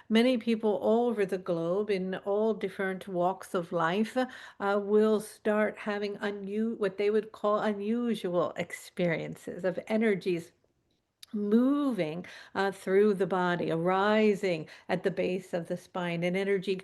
Many people all over the globe in all different walks of life will start having what they would call unusual experiences of energies moving through the body, arising at the base of the spine, and energy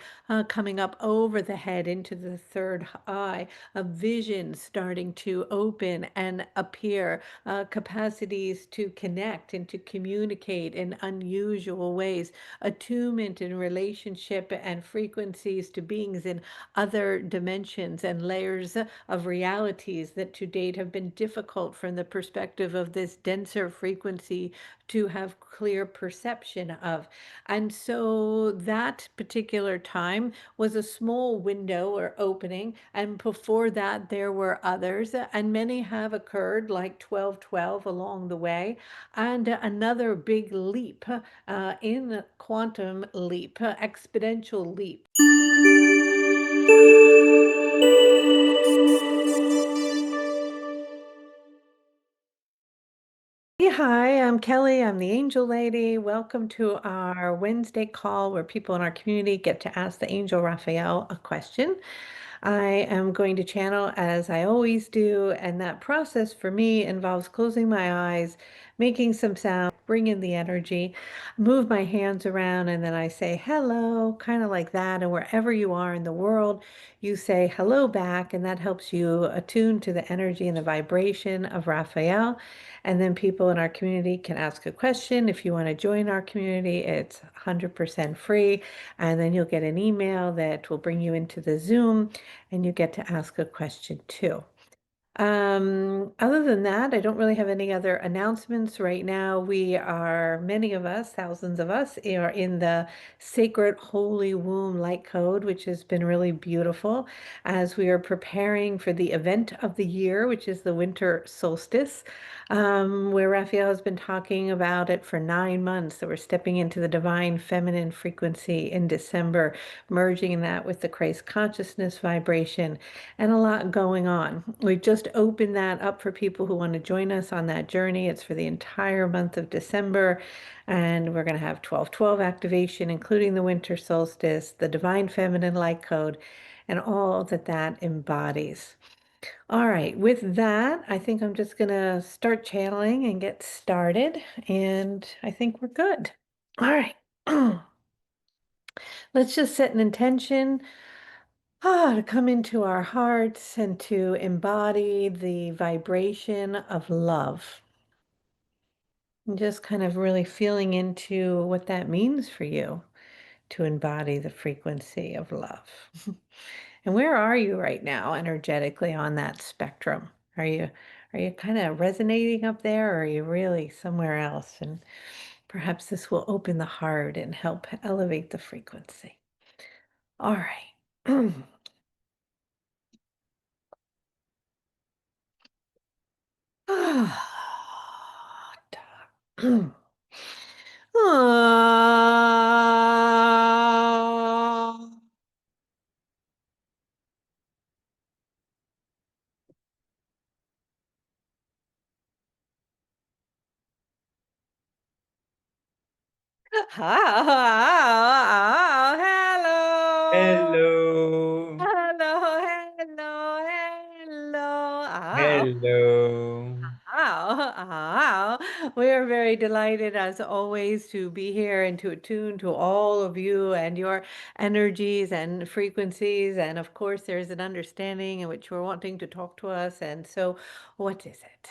coming up over the head into the third eye, a vision starting to open and appear, capacities to connect and to communicate in unusual ways, attunement in relationship and frequencies to beings in other dimensions and layers of realities that to date have been difficult from the perspective of this denser frequency to have clear perception of. And so that particular time was a small window or opening. And before that, there were others, and many have occurred, like 1212 along the way, and another big leap in quantum leap, exponential leap. Hey, hi, I'm Kelly. I'm the Angel Lady. Welcome to our Wednesday call where people in our community get to ask the Angel Raphael a question. I am going to channel as I always do, and that process for me involves closing my eyes, making some sound, bring in the energy, move my hands around, and then I say hello, kind of like that. And wherever you are in the world, you say hello back, and that helps you attune to the energy and the vibration of Raphael. And then people in our community can ask a question. If you want to join our community, it's 100% free. And then you'll get an email that will bring you into the Zoom and you get to ask a question too. Other than that, I don't really have any other announcements right now. Many of us, thousands of us, are in the Sacred Holy Womb Light Code, which has been really beautiful as we are preparing for the event of the year, which is the winter solstice, where Raphael has been talking about it for 9 months. So we're stepping into the divine feminine frequency in December, merging that with the Christ consciousness vibration, and a lot going on. We've just opened that up for people who want to join us on that journey. It's for the entire month of December, and we're going to have 1212 activation, including the winter solstice, the divine feminine light code, and all that that embodies. All right, with that, I think I'm just going to start channeling and get started, and I think we're good. All right. Let's just set an intention to come into our hearts and to embody the vibration of love. And just kind of really feeling into what that means for you to embody the frequency of love. And where are you right now energetically on that spectrum? Are you kind of resonating up there, or are you really somewhere else? And perhaps this will open the heart and help elevate the frequency. All right. Ah. Hello. Hello. Hello, hello, hello. Hello. We are very delighted, as always, to be here and to attune to all of you and your energies and frequencies. And of course, there's an understanding in which you're wanting to talk to us. And so, what is it?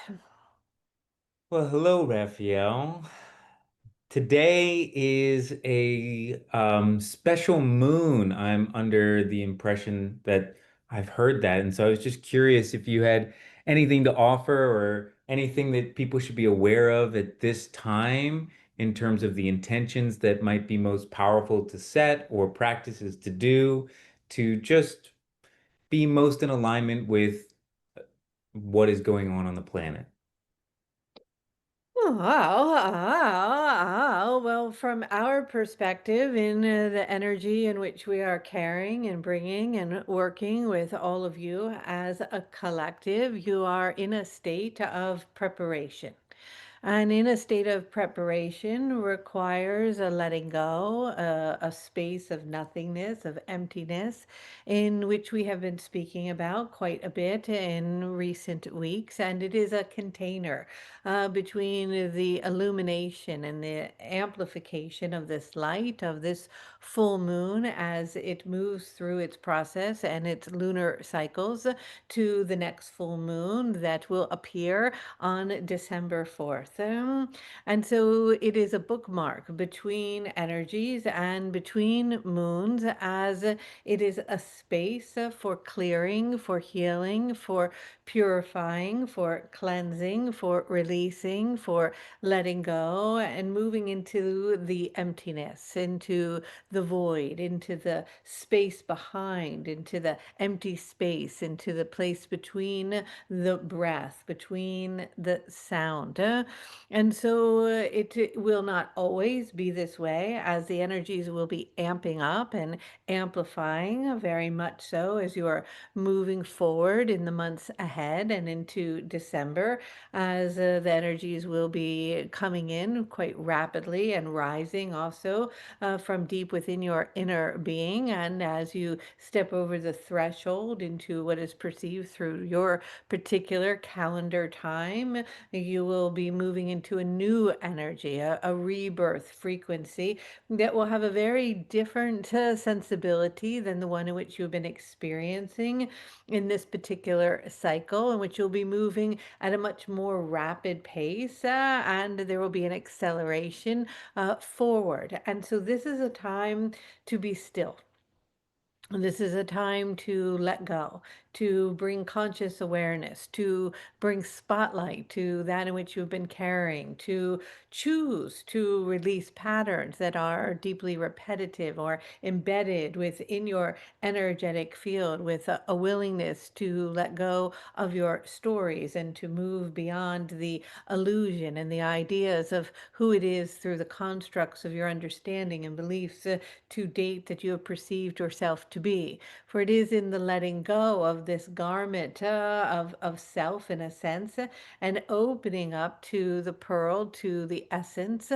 Well, hello, Raphael. Today is a special moon. I'm under the impression that I've heard that. And so I was just curious if you had anything to offer or anything that people should be aware of at this time in terms of the intentions that might be most powerful to set or practices to do to just be most in alignment with what is going on the planet. Well, from our perspective, in the energy in which we are carrying and bringing and working with all of you as a collective, you are in a state of preparation. And in a state of preparation requires a letting go, a space of nothingness, of emptiness, in which we have been speaking about quite a bit in recent weeks. And it is a container between the illumination and the amplification of this light, of this full moon as it moves through its process and its lunar cycles to the next full moon that will appear on December 4th. And so it is a bookmark between energies and between moons, as it is a space for clearing, for healing, for purifying, for cleansing, for releasing, for letting go, and moving into the emptiness, into the void, into the space behind, into the empty space, into the place between the breath, between the sound. And so it will not always be this way, as the energies will be amping up and amplifying very much so as you are moving forward in the months ahead and into December, as the energies will be coming in quite rapidly and rising also from deep within your inner being. And as you step over the threshold into what is perceived through your particular calendar time, you will be moving into a new energy, a rebirth frequency that will have a very different sensibility than the one in which you've been experiencing in this particular cycle, in which you'll be moving at a much more rapid pace, and there will be an acceleration forward. And so this is a time to be still. This is a time to let go, to bring conscious awareness, to bring spotlight to that in which you've been carrying, to choose to release patterns that are deeply repetitive or embedded within your energetic field, with a willingness to let go of your stories and to move beyond the illusion and the ideas of who it is through the constructs of your understanding and beliefs to date that you have perceived yourself to be. For it is in the letting go of this garment of self, in a sense, and opening up to the pearl, to the essence,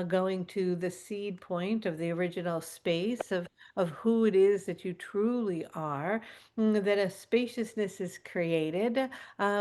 going to the seed point of the original space of who it is that you truly are, that a spaciousness is created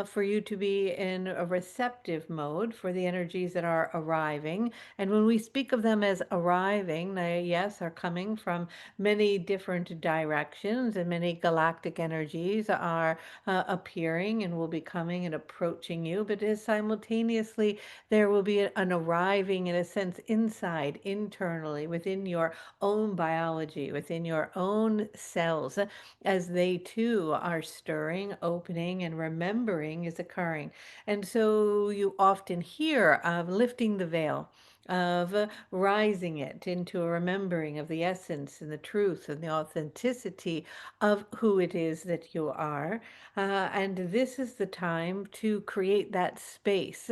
for you to be in a receptive mode for the energies that are arriving. And when we speak of them as arriving, they, yes, are coming from many different directions, and many galactic energies are appearing and will be coming and approaching you. But as simultaneously, there will be an arriving, in a sense, inside, internally, within your own biology, within your own cells, as they too are stirring, opening, and remembering is occurring. And so you often hear of lifting the veil, of rising it into a remembering of the essence and the truth and the authenticity of who it is that you are. And this is the time to create that space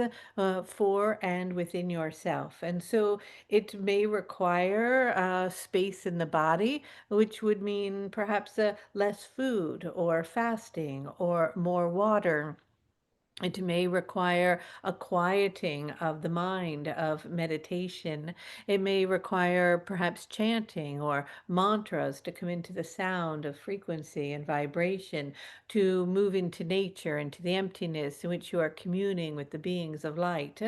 for and within yourself. And so it may require space in the body, which would mean perhaps less food or fasting or more water. It may require a quieting of the mind, of meditation. It may require perhaps chanting or mantras to come into the sound of frequency and vibration, to move into nature, into the emptiness in which you are communing with the beings of light,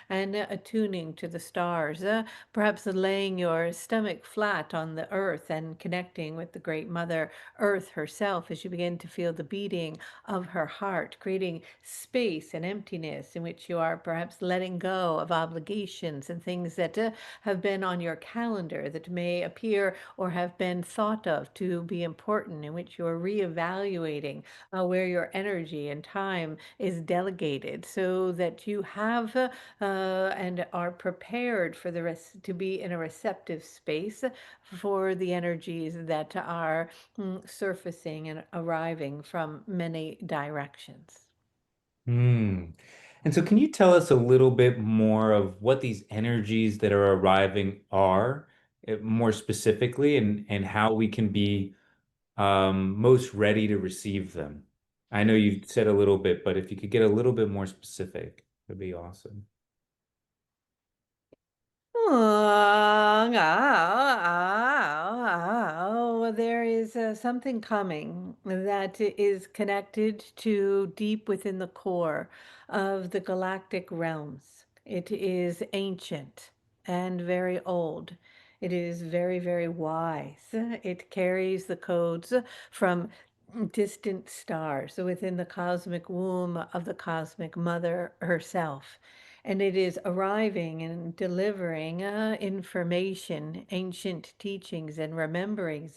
and attuning to the stars. Perhaps laying your stomach flat on the earth and connecting with the great Mother Earth herself as you begin to feel the beating of her heart, creating space and emptiness in which you are perhaps letting go of obligations and things that have been on your calendar that may appear or have been thought of to be important, in which you're reevaluating where your energy and time is delegated, so that you have and are prepared for the rest to be in a receptive space for the energies that are surfacing and arriving from many directions. Hmm. And so can you tell us a little bit more of what these energies that are arriving are, more specifically, and how we can be most ready to receive them? I know you said a little bit, but if you could get a little bit more specific, that'd be awesome. There is something coming that is connected to deep within the core of the galactic realms. It is ancient and very old. It is very, very wise. It carries the codes from distant stars within the cosmic womb of the cosmic mother herself. And it is arriving and delivering information, ancient teachings, and rememberings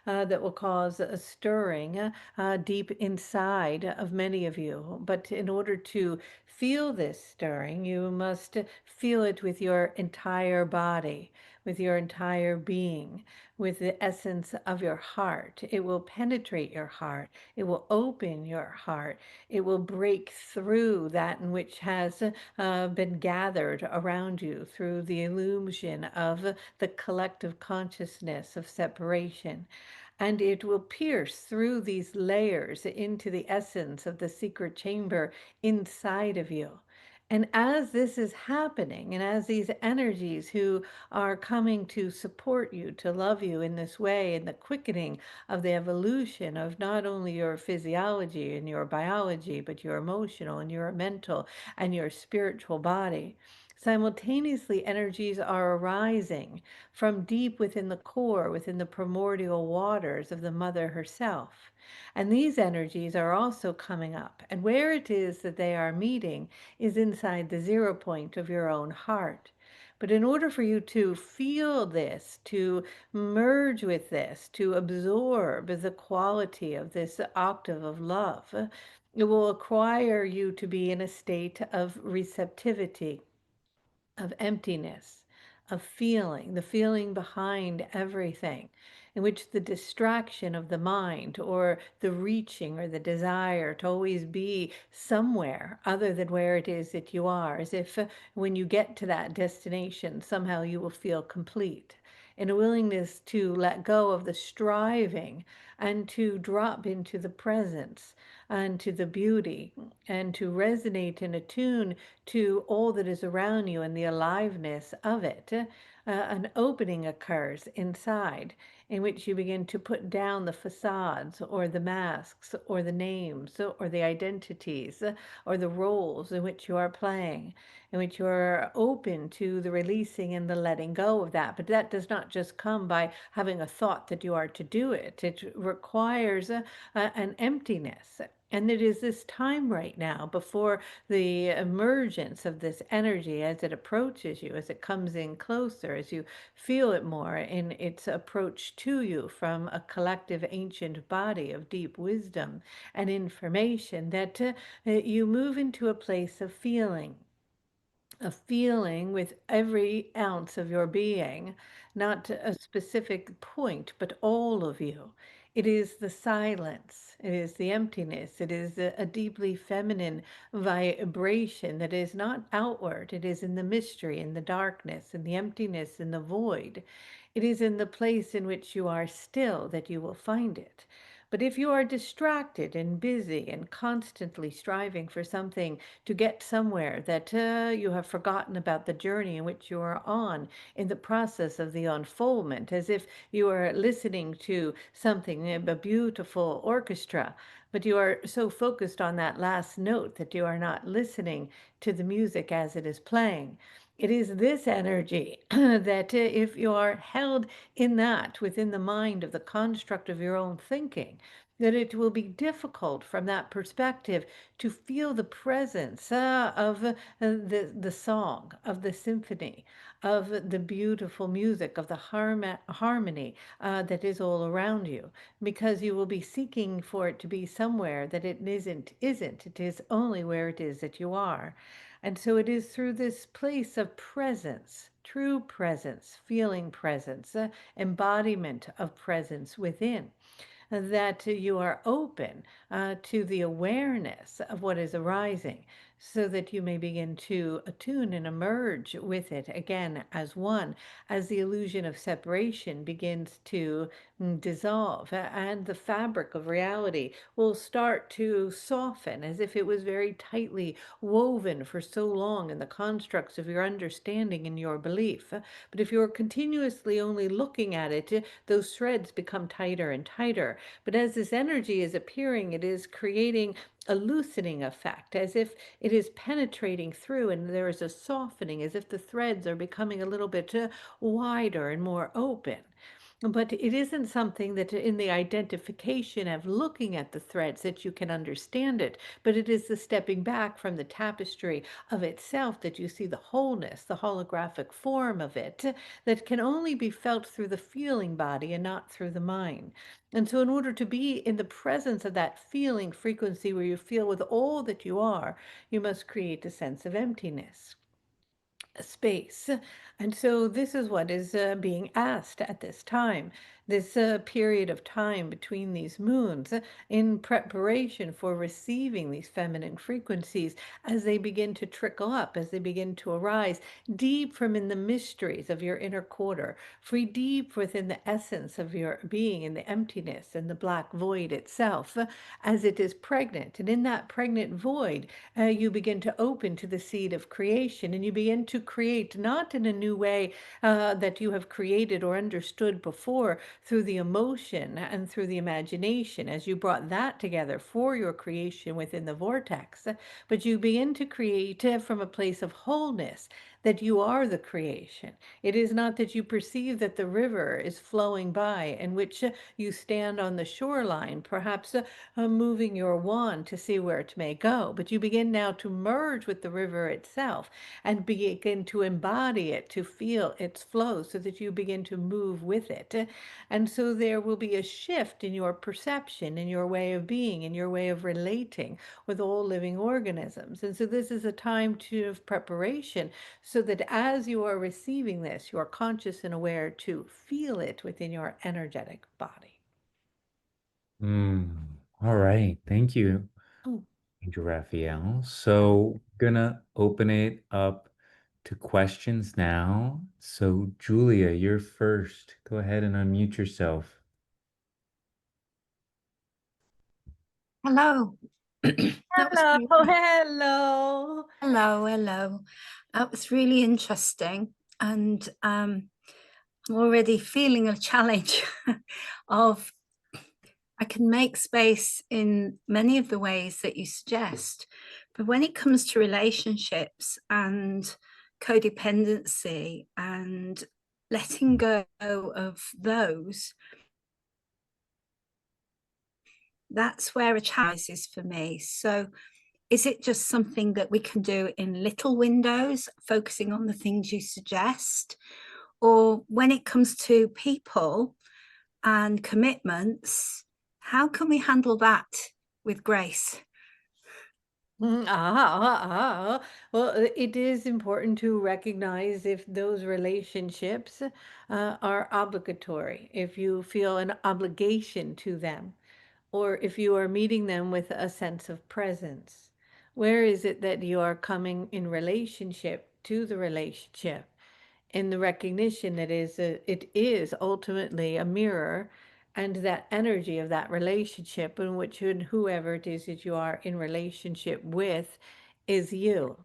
that will cause a stirring deep inside of many of you. But in order to feel this stirring, you must feel it with your entire body, with your entire being, with the essence of your heart. It will penetrate your heart. It will open your heart. It will break through that in which has been gathered around you through the illusion of the collective consciousness of separation. And it will pierce through these layers into the essence of the secret chamber inside of you. And as this is happening, and as these energies who are coming to support you, to love you in this way, in the quickening of the evolution of not only your physiology and your biology, but your emotional and your mental and your spiritual body. Simultaneously, energies are arising from deep within the core, within the primordial waters of the mother herself. And these energies are also coming up. And where it is that they are meeting is inside the zero point of your own heart. But in order for you to feel this, to merge with this, to absorb the quality of this octave of love, it will require you to be in a state of receptivity, of emptiness, of feeling, the feeling behind everything, in which the distraction of the mind or the reaching or the desire to always be somewhere other than where it is that you are, as if when you get to that destination, somehow you will feel complete. In a willingness to let go of the striving and to drop into the presence and to the beauty and to resonate and attune to all that is around you and the aliveness of it, an opening occurs inside in which you begin to put down the facades or the masks or the names or the identities or the roles in which you are playing, in which you are open to the releasing and the letting go of that. But that does not just come by having a thought that you are to do it. It requires an emptiness. And it is this time right now before the emergence of this energy as it approaches you, as it comes in closer, as you feel it more in its approach to you from a collective ancient body of deep wisdom and information, that you move into a place of feeling with every ounce of your being, not a specific point, but all of you. It is the silence, it is the emptiness, it is a deeply feminine vibration that is not outward, it is in the mystery, in the darkness, in the emptiness, in the void. It is in the place in which you are still that you will find it. But if you are distracted and busy and constantly striving for something to get somewhere, that you have forgotten about the journey in which you are on in the process of the unfoldment, as if you are listening to something, a beautiful orchestra, but you are so focused on that last note that you are not listening to the music as it is playing. It is this energy that if you are held in that within the mind of the construct of your own thinking, that it will be difficult from that perspective to feel the presence of the song, of the symphony, of the beautiful music, of the harmony that is all around you, because you will be seeking for it to be somewhere that it isn't. It is only where it is that you are. And so it is through this place of presence, true presence, feeling presence, embodiment of presence within, that you are open to the awareness of what is arising, so that you may begin to attune and emerge with it again as one, as the illusion of separation begins to dissolve, and the fabric of reality will start to soften as if it was very tightly woven for so long in the constructs of your understanding and your belief. But if you're continuously only looking at it, those threads become tighter and tighter. But as this energy is appearing, it is creating a loosening effect, as if it is penetrating through and there is a softening, as if the threads are becoming a little bit wider and more open. But it isn't something that in the identification of looking at the threads that you can understand it, but it is the stepping back from the tapestry of itself that you see the wholeness, the holographic form of it, that can only be felt through the feeling body and not through the mind. And so, in order to be in the presence of that feeling frequency where you feel with all that you are, you must create a sense of emptiness, space. And so this is what is being asked at this time, this period of time between these moons, in preparation for receiving these feminine frequencies as they begin to trickle up, as they begin to arise deep from in the mysteries of your inner quarter, free deep within the essence of your being in the emptiness and the black void itself, as it is pregnant. And in that pregnant void, you begin to open to the seed of creation, and you begin to create not in a new way that you have created or understood before through the emotion and through the imagination, as you brought that together for your creation within the vortex, but you begin to create from a place of wholeness, that you are the creation. It is not that you perceive that the river is flowing by, in which you stand on the shoreline, perhaps moving your wand to see where it may go, but you begin now to merge with the river itself and begin to embody it, to feel its flow, so that you begin to move with it. And so there will be a shift in your perception, in your way of being, in your way of relating with all living organisms. And so this is a time of preparation, so that as you are receiving this, you are conscious and aware to feel it within your energetic body. All right. Thank you, Oh, Angel Raphael. oh. So, gonna open it up to questions now. So, Julia, you're first. Go ahead and unmute yourself. Hello. That was Hello, really, hello. hello. That was really interesting. And I'm already feeling a challenge of I can make space in many of the ways that you suggest. But when it comes to relationships and codependency and letting go of those, that's where a challenge is for me. So is it just something that we can do in little windows, focusing on the things you suggest? Or when it comes to people and commitments, how can we handle that with grace? Well, it is important to recognize if those relationships are obligatory, if you feel an obligation to them, or if you are meeting them with a sense of presence. Where is it that you are coming in relationship to the relationship? In the recognition that it is ultimately a mirror, and that energy of that relationship in which whoever it is that you are in relationship with is you.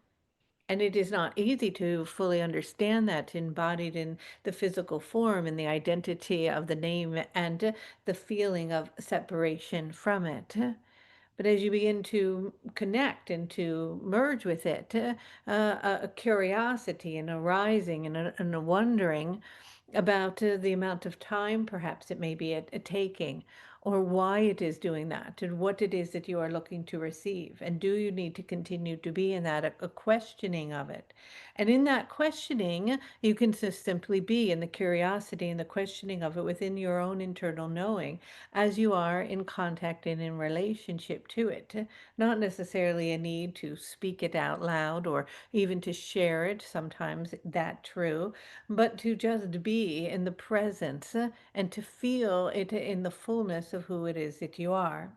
And it is not easy to fully understand that embodied in the physical form and the identity of the name and the feeling of separation from it. But as you begin to connect and to merge with it, a curiosity and a rising and a wondering about the amount of time perhaps it may be a taking, or why it is doing that, and what it is that you are looking to receive. And do you need to continue to be in that, a questioning of it? And in that questioning, you can just simply be in the curiosity and the questioning of it within your own internal knowing, as you are in contact and in relationship to it. Not necessarily a need to speak it out loud or even to share it, sometimes that true, but to just be in the presence and to feel it in the fullness of who it is that you are.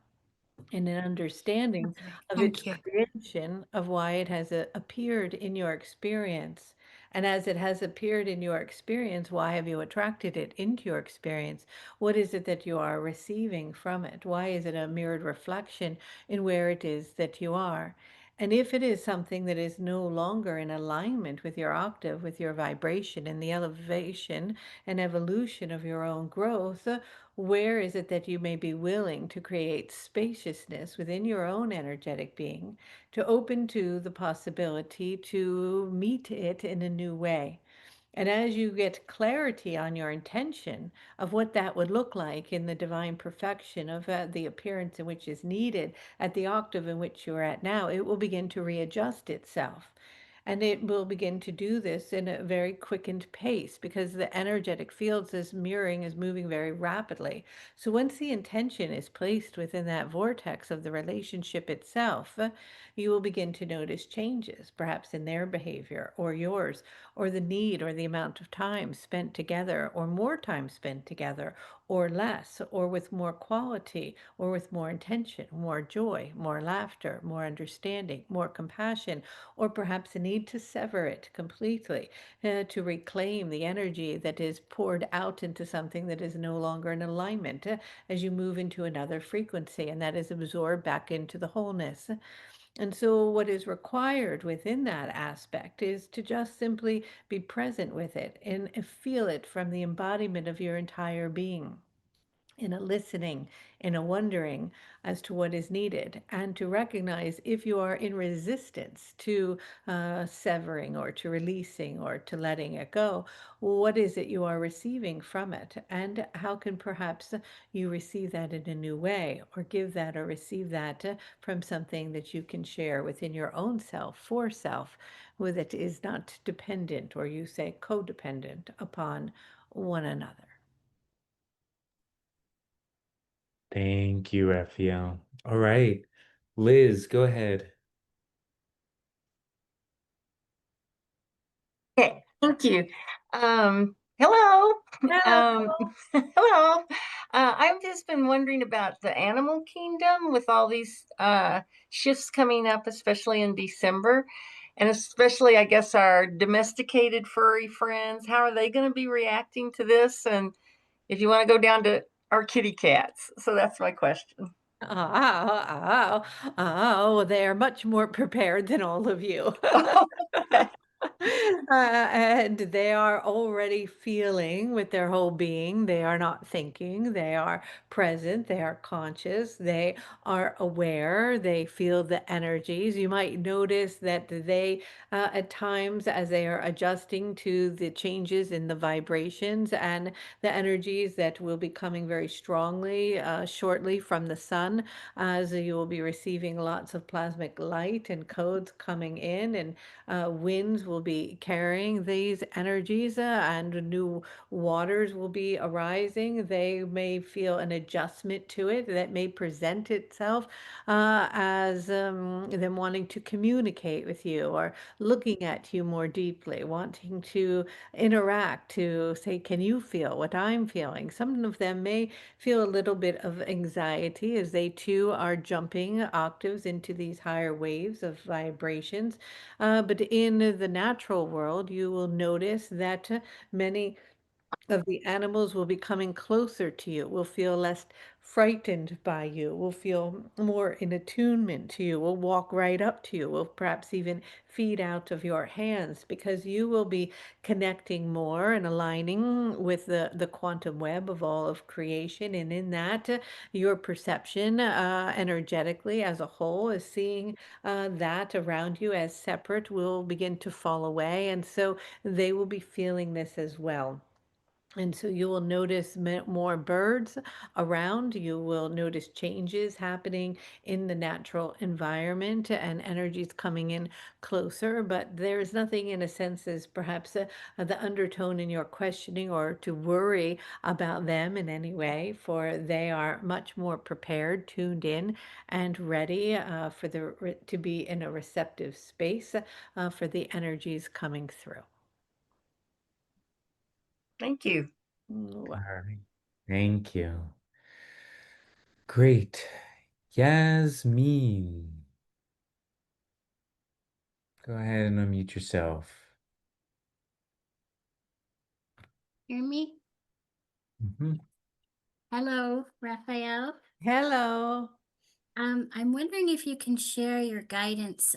and an understanding Okay, of its thank you. creation, of why it has appeared in your experience. And as it has appeared in your experience, why have you attracted it into your experience? What is it that you are receiving from it? Why is it a mirrored reflection in where it is that you are? And if it is something that is no longer in alignment with your octave, with your vibration and the elevation and evolution of your own growth, where is it that you may be willing to create spaciousness within your own energetic being, to open to the possibility to meet it in a new way? And as you get clarity on your intention of what that would look like in the divine perfection of the appearance in which is needed at the octave in which you're at now, it will begin to readjust itself. And it will begin to do this in a very quickened pace because the energetic fields, this mirroring, is moving very rapidly. So once the intention is placed within that vortex of the relationship itself, you will begin to notice changes, perhaps in their behavior or yours, or the need or the amount of time spent together, or more time spent together, or less, or with more quality, or with more intention, more joy, more laughter, more understanding, more compassion, or perhaps a need to sever it completely, to reclaim the energy that is poured out into something that is no longer in alignment, as you move into another frequency, and that is absorbed back into the wholeness. And so, what is required within that aspect is to just simply be present with it and feel it from the embodiment of your entire being, in a listening, in a wondering as to what is needed, and to recognize if you are in resistance to severing or to releasing or to letting it go, what is it you are receiving from it, and how can perhaps you receive that in a new way, or give that or receive that from something that you can share within your own self, for self, with it is not dependent, or you say codependent upon one another. Thank you, Raphael. All right, Liz, go ahead. Okay, thank you. Hello. Hello. Hello. I've just been wondering about the animal kingdom with all these shifts coming up, especially in December. And especially, I guess, our domesticated furry friends. How are they going to be reacting to this? And if you want to go down to our kitty cats. So that's my question. Oh, they are much more prepared than all of you. Okay. And they are already feeling with their whole being. They are not thinking. They are present. They are conscious. They are aware. They feel the energies. You might notice that they, at times, as they are adjusting to the changes in the vibrations and the energies that will be coming very strongly shortly from the sun, as you will be receiving lots of plasmic light and codes coming in, and winds will be carrying these energies, and new waters will be arising. They may feel an adjustment to it that may present itself as them wanting to communicate with you, or looking at you more deeply, wanting to interact, to say, can you feel what I'm feeling? Some of them may feel a little bit of anxiety as they too are jumping octaves into these higher waves of vibrations. But in the natural world, you will notice that many of the animals will be coming closer to you, will feel less frightened by you, will feel more in attunement to you, will walk right up to you, will perhaps even feed out of your hands, because you will be connecting more and aligning with the quantum web of all of creation. And in that, your perception energetically as a whole is seeing that around you as separate will begin to fall away. And so they will be feeling this as well. And so you will notice more birds around. You will notice changes happening in the natural environment and energies coming in closer. But there's nothing, in a sense, as perhaps the undertone in your questioning or to worry about them in any way, for they are much more prepared, tuned in, and ready for to be in a receptive space for the energies coming through. Thank you. Mm, All right. Thank you. Great. Yasmin. Go ahead and unmute yourself. Hear me? Mhm. Hello, Raphael. Hello. I'm wondering if you can share your guidance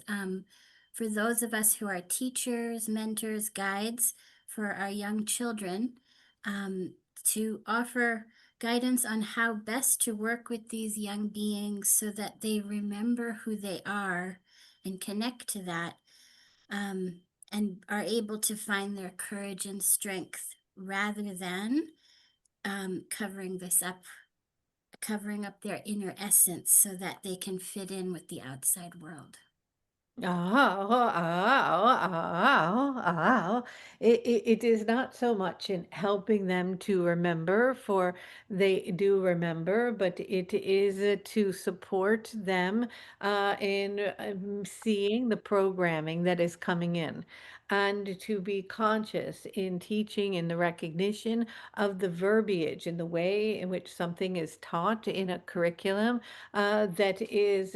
for those of us who are teachers, mentors, guides for our young children, to offer guidance on how best to work with these young beings so that they remember who they are and connect to that, um, and are able to find their courage and strength rather than covering this up, covering up their inner essence so that they can fit in with the outside world. It is not so much in helping them to remember, for they do remember, but it is to support them in seeing the programming that is coming in, and to be conscious in teaching in the recognition of the verbiage and the way in which something is taught in a curriculum that is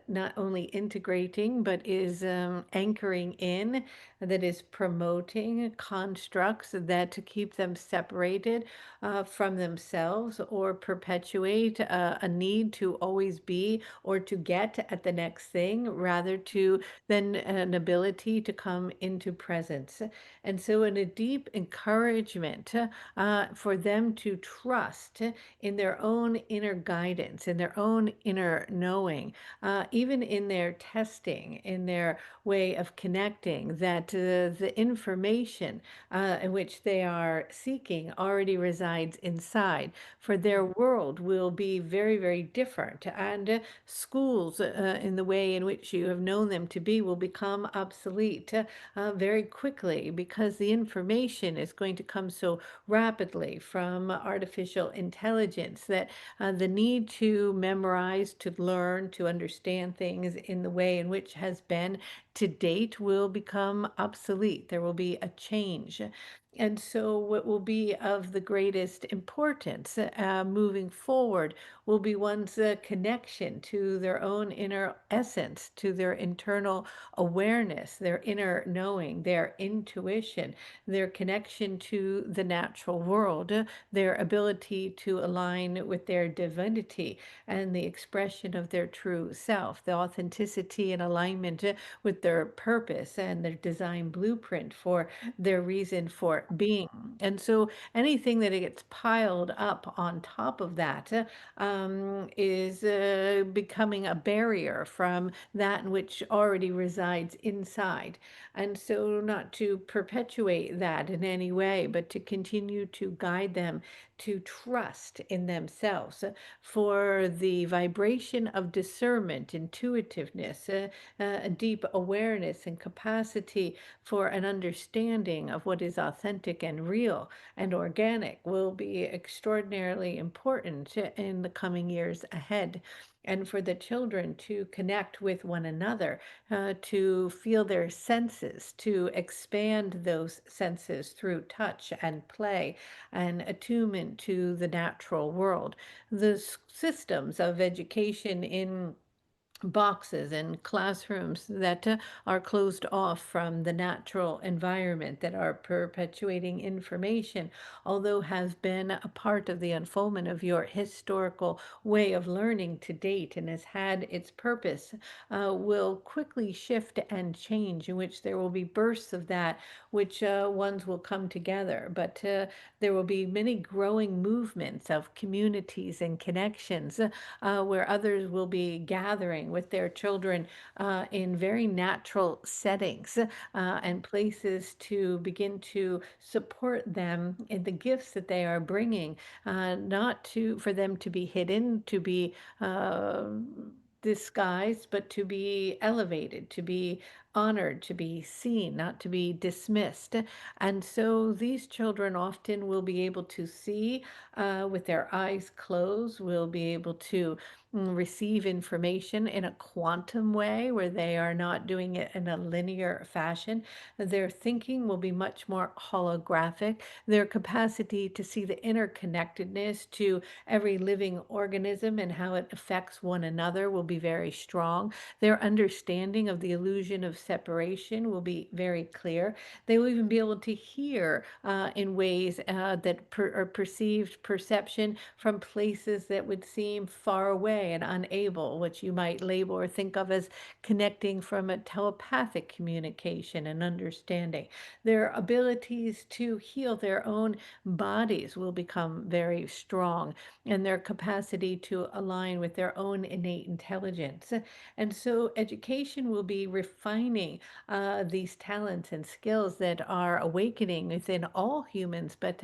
not only integrating, but is anchoring in, that is promoting constructs that keep them separated from themselves or perpetuate a need to always be or to get at the next thing rather to than an ability to come into presence. And so in a deep encouragement for them to trust in their own inner guidance, in their own inner knowing, even in their testing, in their way of connecting, that the information in which they are seeking already resides inside. For their world will be very, very different. And schools, in the way in which you have known them to be, will become obsolete very quickly because the information is going to come so rapidly from artificial intelligence that the need to memorize, to learn, to understand things in the way in which has been to date will become obsolete. There will be a change. And so, what will be of the greatest importance moving forward will be one's connection to their own inner essence, to their internal awareness, their inner knowing, their intuition, their connection to the natural world, their ability to align with their divinity and the expression of their true self, the authenticity and alignment with their purpose and their design blueprint for their reason for being. And so anything that gets piled up on top of that is becoming a barrier from that which already resides inside. And so, not to perpetuate that in any way, but to continue to guide them to trust in themselves for the vibration of discernment, intuitiveness, a deep awareness and capacity for an understanding of what is authentic and real and organic will be extraordinarily important in the coming years ahead. And for the children to connect with one another, to feel their senses, to expand those senses through touch and play and attunement to the natural world. The systems of education in boxes and classrooms that are closed off from the natural environment, that are perpetuating information, although has been a part of the unfoldment of your historical way of learning to date and has had its purpose, will quickly shift and change, in which there will be bursts of that which ones will come together. But there will be many growing movements of communities and connections where others will be gathering with their children in very natural settings and places to begin to support them in the gifts that they are bringing, not to for them to be hidden, to be disguised, but to be elevated, to be honored, to be seen, not to be dismissed. And so these children often will be able to see with their eyes closed, will be able to receive information in a quantum way where they are not doing it in a linear fashion. Their thinking will be much more holographic. Their capacity to see the interconnectedness to every living organism and how it affects one another will be very strong. Their understanding of the illusion of separation will be very clear. They will even be able to hear in ways that are perceived perception from places that would seem far away and unable, which you might label or think of as connecting from a telepathic communication and understanding. Their abilities to heal their own bodies will become very strong, and their capacity to align with their own innate intelligence. And so education will be refining these talents and skills that are awakening within all humans, but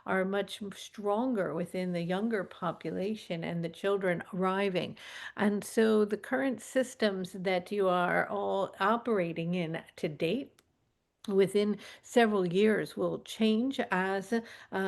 are much stronger within the younger population and the children arriving. And so the current systems that you are all operating in to date within several years will change as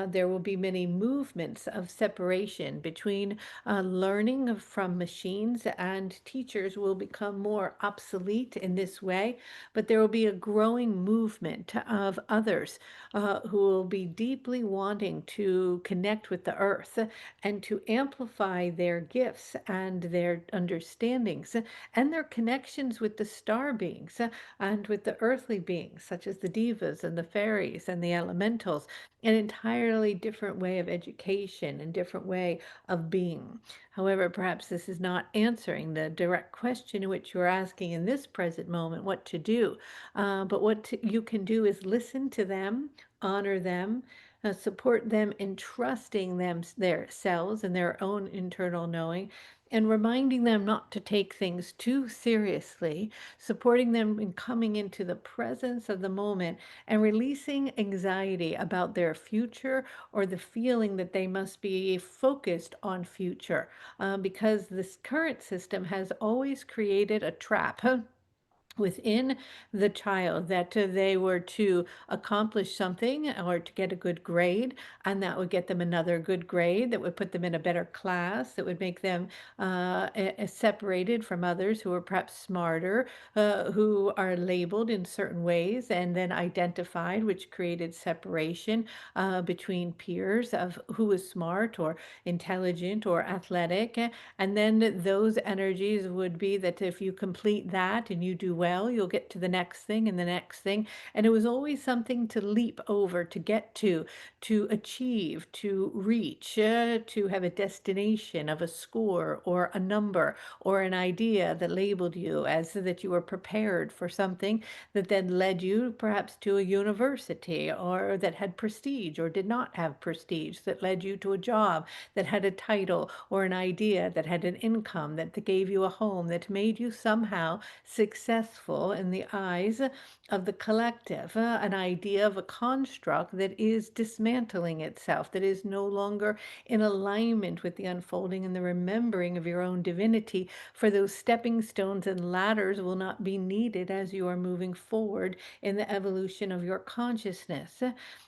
there will be many movements of separation between learning from machines, and teachers will become more obsolete in this way. But there will be a growing movement of others who will be deeply wanting to connect with the earth and to amplify their gifts and their understandings and their connections with the star beings and with the earthly beings, such as the divas and the fairies and the elementals, an entirely different way of education and different way of being. However, perhaps this is not answering the direct question which you're asking in this present moment, what to do. But what you can do is listen to them, honor them, support them in trusting their selves and their own internal knowing, and reminding them not to take things too seriously, supporting them in coming into the presence of the moment and releasing anxiety about their future or the feeling that they must be focused on future, because this current system has always created a trap within the child that they were to accomplish something or to get a good grade, and that would get them another good grade that would put them in a better class, that would make them separated from others who are perhaps smarter, who are labeled in certain ways and then identified, which created separation between peers of who is smart or intelligent or athletic. And then those energies would be that if you complete that and you do well, you'll get to the next thing and the next thing. And it was always something to leap over, to get to achieve, to reach, to have a destination of a score or a number or an idea that labeled you as that you were prepared for something that then led you perhaps to a university, or that had prestige or did not have prestige, that led you to a job that had a title or an idea that had an income, that gave you a home, that made you somehow successful in the eyes of the collective, an idea of a construct that is dismantling itself, that is no longer in alignment with the unfolding and the remembering of your own divinity, for those stepping stones and ladders will not be needed as you are moving forward in the evolution of your consciousness.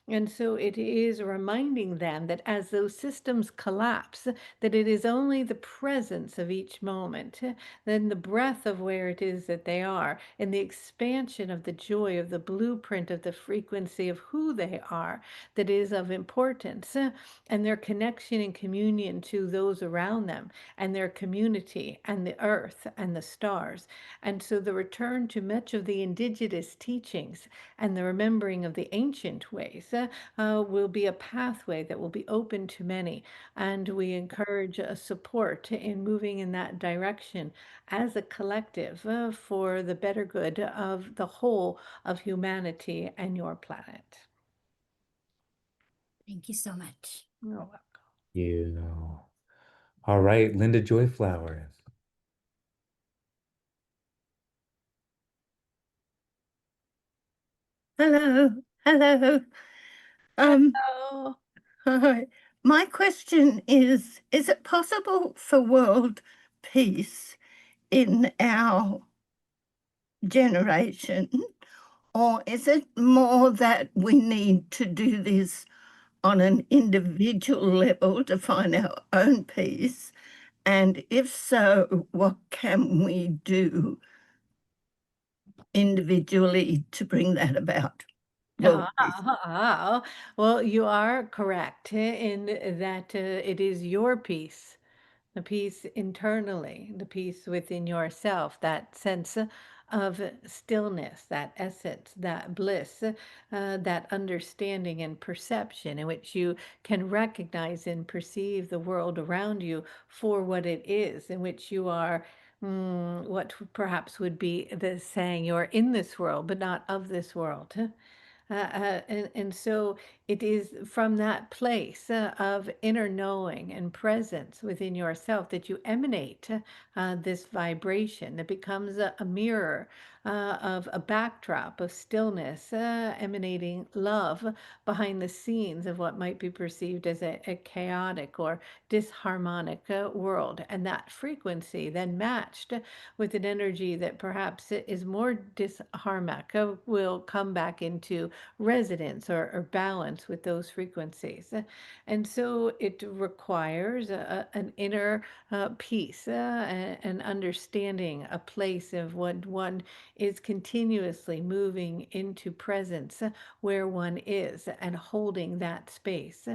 And so it is reminding them that as those systems collapse, that it is only the presence of each moment, then the breath of where it is that they are, and the expansion of the joy of the blueprint of the frequency of who they are, that is of importance, and their connection and communion to those around them, and their community, and the earth, and the stars. And so the return to much of the indigenous teachings and the remembering of the ancient ways will be a pathway that will be open to many. And we encourage support in moving in that direction as a collective for the better good of the whole of humanity and your planet. Thank you so much. You're welcome. You. All right, Linda Joyflower. Hello, hello. Oh, Hi. My question is it possible for world peace in our generation, or is it more that we need to do this on an individual level to find our own peace? And if so, what can we do individually to bring that about? Well, Well, you are correct in that it is your peace, the peace internally, the peace within yourself, that sense of stillness, that essence, that bliss, that understanding and perception in which you can recognize and perceive the world around you for what it is, in which you are. What perhaps would be the saying, you're in this world, but not of this world. And so it is from that place of inner knowing and presence within yourself that you emanate this vibration that becomes a mirror of a backdrop of stillness, emanating love behind the scenes of what might be perceived as a chaotic or disharmonic world. And that frequency then matched with an energy that perhaps is more disharmonic will come back into resonance or balance with those frequencies. And so it requires an inner peace, an understanding, a place of what one is continuously moving into presence where one is and holding that space.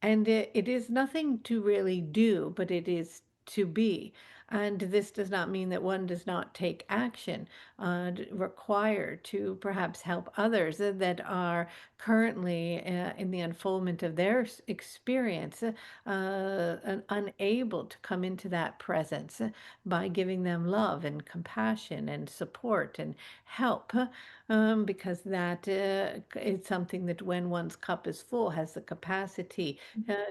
And it is nothing to really do, but it is to be. And this does not mean that one does not take action required to perhaps help others that are currently in the unfoldment of their experience unable to come into that presence by giving them love and compassion and support and help. Because that is something that when one's cup is full has the capacity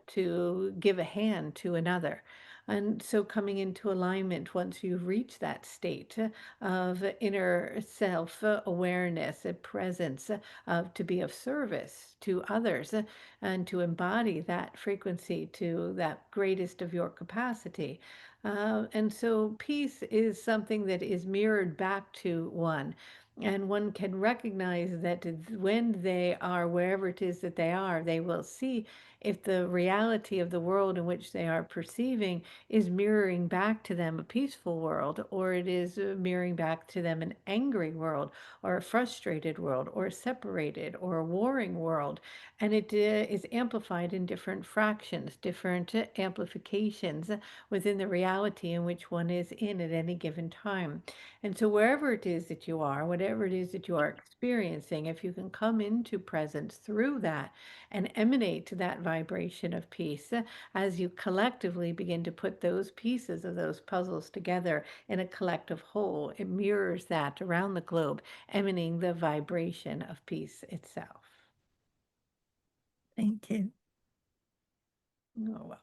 to give a hand to another. And so coming into alignment once you've reached that state of inner self awareness, a presence of to be of service to others and to embody that frequency to that greatest of your capacity. And so peace is something that is mirrored back to one. And one can recognize that when they are wherever it is that they will see if the reality of the world in which they are perceiving is mirroring back to them a peaceful world, or it is mirroring back to them an angry world, or a frustrated world, or a separated, or a warring world. And it is amplified in different fractions, different amplifications within the reality in which one is in at any given time. And so, wherever it is that you are, whatever it is that you are experiencing, if you can come into presence through that and emanate that vibration of peace, as you collectively begin to put those pieces of those puzzles together in a collective whole, it mirrors that around the globe, emanating the vibration of peace itself. thank you. You're welcome.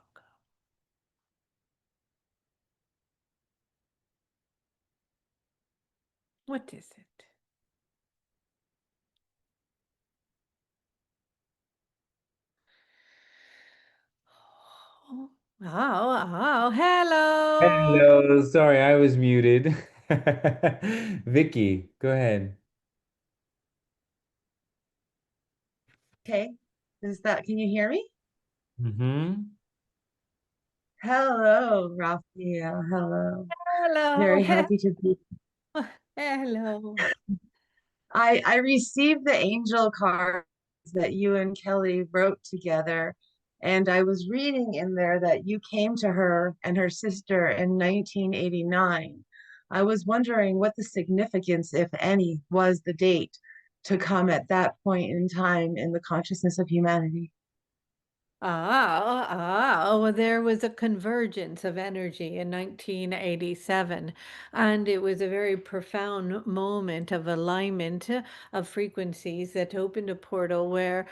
What is it? Oh, hello. Hello, sorry, I was muted. Vicky, go ahead. Okay. Can you hear me? Mm-hmm. Hello, Raphael. Hello. Hello. Very happy to be. Hello. I received the angel cards that you and Kelly wrote together, and I was reading in there that you came to her and her sister in 1989. I was wondering what the significance, if any, was the date to come at that point in time in the consciousness of humanity. Well, there was a convergence of energy in 1987, and it was a very profound moment of alignment of frequencies that opened a portal where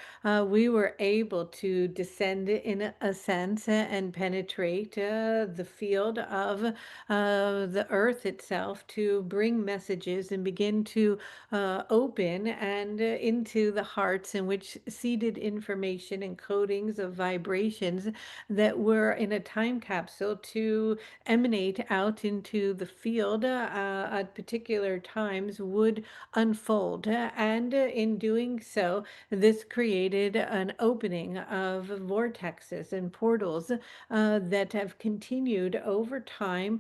we were able to descend in a sense and penetrate the field of the earth itself to bring messages and begin to open and into the hearts in which seeded information and codings of vibrations that were in a time capsule to emanate out into the field at particular times would unfold. And in doing so, this created an opening of vortexes and portals that have continued over time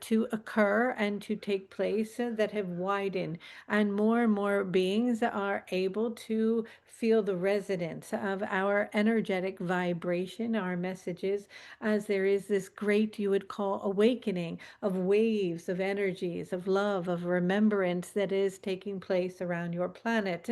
to occur and to take place that have widened. And more beings are able to feel the resonance of our energetic vibration, our messages, as there is this great, you would call, awakening of waves, of energies, of love, of remembrance that is taking place around your planet.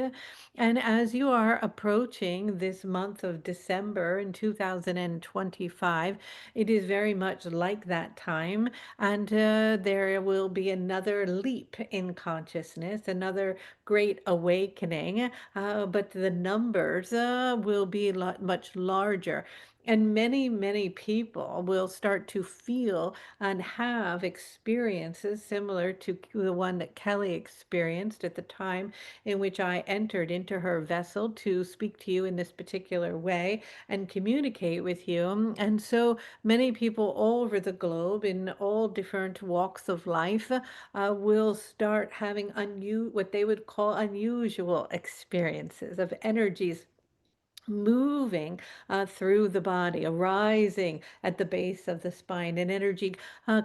And as you are approaching this month of December in 2025, it is very much like that time. And there will be another leap in consciousness, another great awakening, but the numbers will be much larger. And many people will start to feel and have experiences similar to the one that Kelly experienced at the time in which I entered into her vessel to speak to you in this particular way and communicate with you. And so many people all over the globe in all different walks of life will start having what they would call unusual experiences of energies moving through the body, arising at the base of the spine, an energy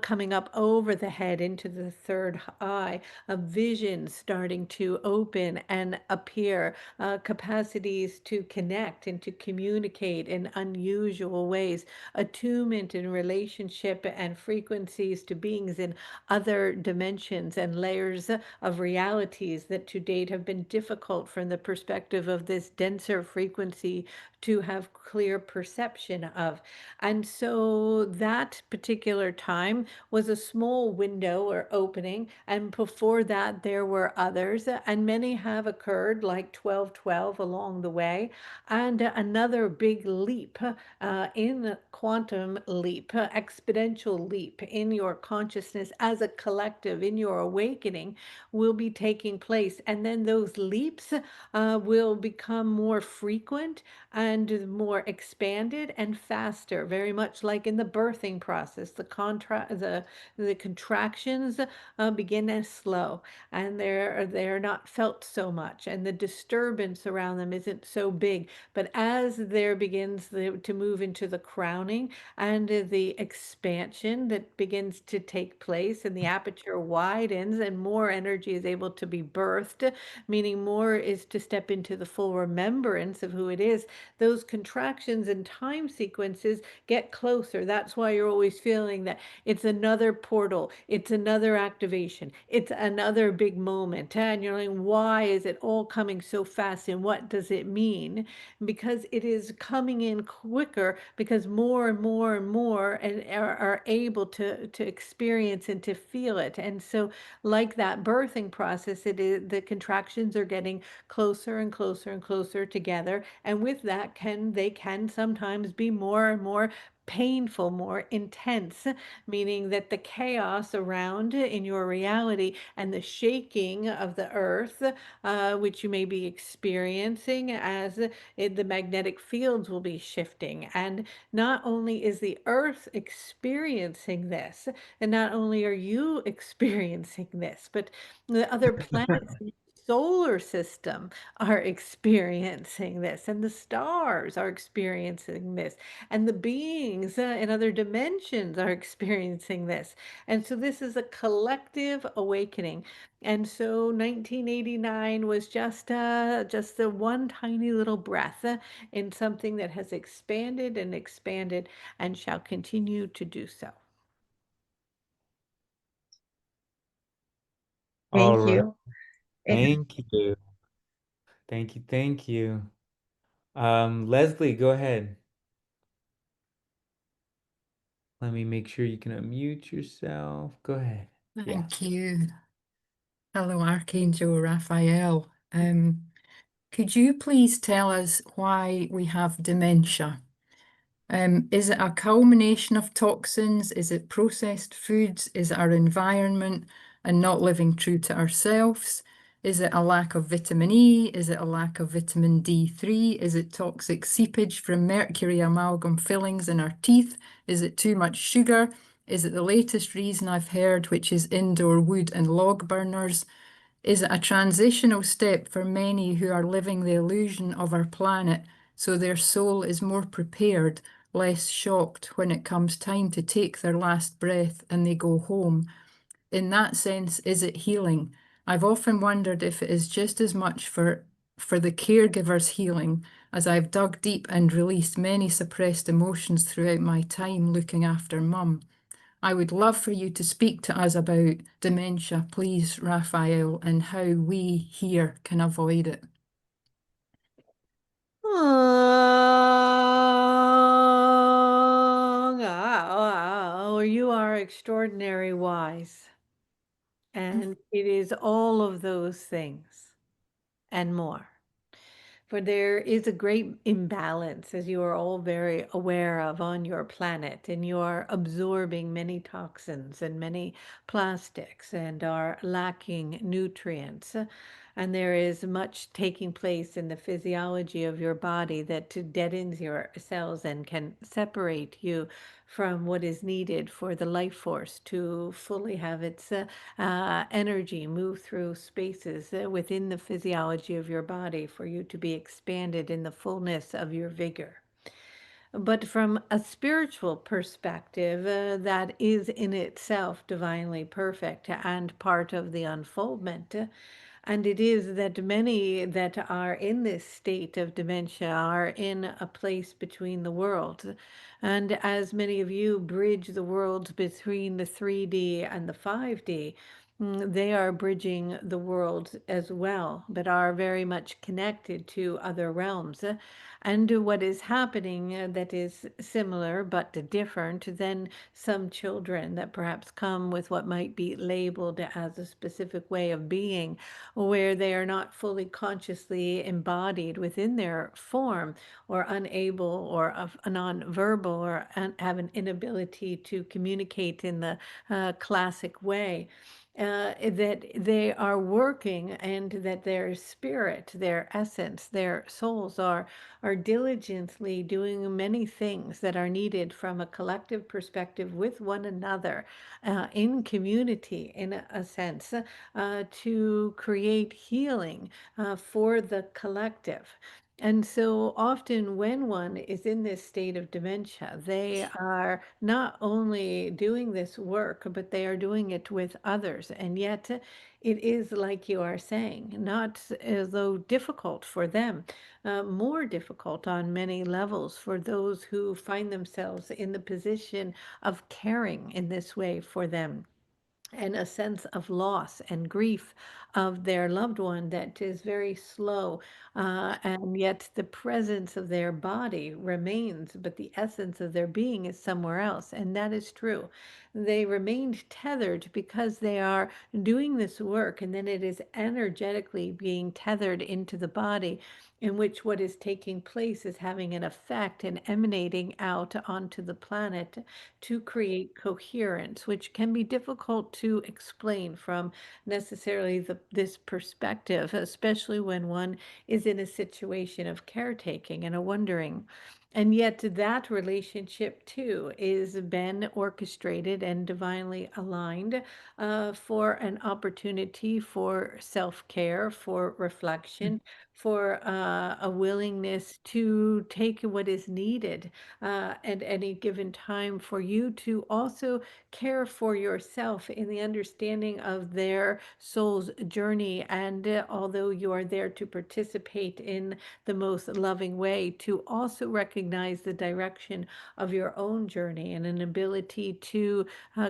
coming up over the head into the third eye, a vision starting to open and appear, capacities to connect and to communicate in unusual ways, attunement in relationship and frequencies to beings in other dimensions and layers of realities that to date have been difficult from the perspective of this denser frequency to have clear perception of. And so that particular time was a small window or opening, and before that there were others, and many have occurred, like 1212 along the way, and another big leap in quantum leap, exponential leap in your consciousness as a collective, in your awakening, will be taking place. And then those leaps will become more frequent and more expanded and faster, very much like in the birthing process. The contractions begin as slow, and they're not felt so much, and the disturbance around them isn't so big. But as there begins to move into the crowning and the expansion that begins to take place, and the aperture widens, and more energy is able to be birthed, meaning more is to step into the full remembrance of who it is, those contractions and time sequences get closer. That's why you're always feeling that it's another portal, it's another activation, it's another big moment. And you're like, why is it all coming so fast? And what does it mean? Because it is coming in quicker, because more and more and more and are able to experience and to feel it. And so like that birthing process, it is, the contractions are getting closer and closer and closer together. And with that, they can sometimes be more and more painful, more intense, meaning that the chaos around in your reality and the shaking of the earth, which you may be experiencing as the magnetic fields will be shifting. And not only is the earth experiencing this, and not only are you experiencing this, but the other planets in the solar system are experiencing this, and the stars are experiencing this, and the beings in other dimensions are experiencing this. And so this is a collective awakening. And so 1989 was just the one tiny little breath in something that has expanded and expanded and shall continue to do so. All Thank right. you. Thank you. Thank you. Thank you. Leslie, go ahead. Let me make sure you can unmute yourself. Go ahead. Thank you. Hello, Archangel Raphael. Could you please tell us why we have dementia? Is it a culmination of toxins? Is it processed foods? Is it our environment and not living true to ourselves? Is it a lack of vitamin E? Is it a lack of vitamin D3? Is it toxic seepage from mercury amalgam fillings in our teeth? Is it too much sugar? Is it the latest reason I've heard, which is indoor wood and log burners? Is it a transitional step for many who are living the illusion of our planet so their soul is more prepared, less shocked when it comes time to take their last breath and they go home? In that sense, is it healing? I've often wondered if it is just as much for the caregiver's healing, as I've dug deep and released many suppressed emotions throughout my time looking after Mum. I would love for you to speak to us about dementia, please, Raphael, and how we here can avoid it. Oh, you are extraordinary wise. And it is all of those things and more. For there is a great imbalance, as you are all very aware of, on your planet, and you are absorbing many toxins and many plastics and are lacking nutrients. And there is much taking place in the physiology of your body that deadens your cells and can separate you from what is needed for the life force to fully have its energy move through spaces within the physiology of your body for you to be expanded in the fullness of your vigor. But from a spiritual perspective, that is in itself divinely perfect and part of the unfoldment. And it is that many that are in this state of dementia are in a place between the worlds. And as many of you bridge the worlds between the 3D and the 5D, they are bridging the worlds as well, but are very much connected to other realms. And what is happening that is similar but different than some children that perhaps come with what might be labeled as a specific way of being, where they are not fully consciously embodied within their form, or unable or non-verbal, or have an inability to communicate in the classic way. That they are working, and that their spirit, their essence, their souls are diligently doing many things that are needed from a collective perspective with one another, in community, in a sense, to create healing for the collective. And so often, when one is in this state of dementia, they are not only doing this work, but they are doing it with others. And yet, it is, like you are saying, not as though difficult for them, more difficult on many levels for those who find themselves in the position of caring in this way for them, and a sense of loss and grief of their loved one that is very slow, and yet the presence of their body remains, but the essence of their being is somewhere else. And that is true. They remained tethered because they are doing this work, and then it is energetically being tethered into the body, in which what is taking place is having an effect and emanating out onto the planet to create coherence, which can be difficult to explain from necessarily this perspective, especially when one is in a situation of caretaking and a wondering. And yet that relationship too is been orchestrated and divinely aligned for an opportunity for self-care, for reflection, for a willingness to take what is needed at any given time, for you to also care for yourself in the understanding of their soul's journey. And although you are there to participate in the most loving way, to also recognize the direction of your own journey, and an ability to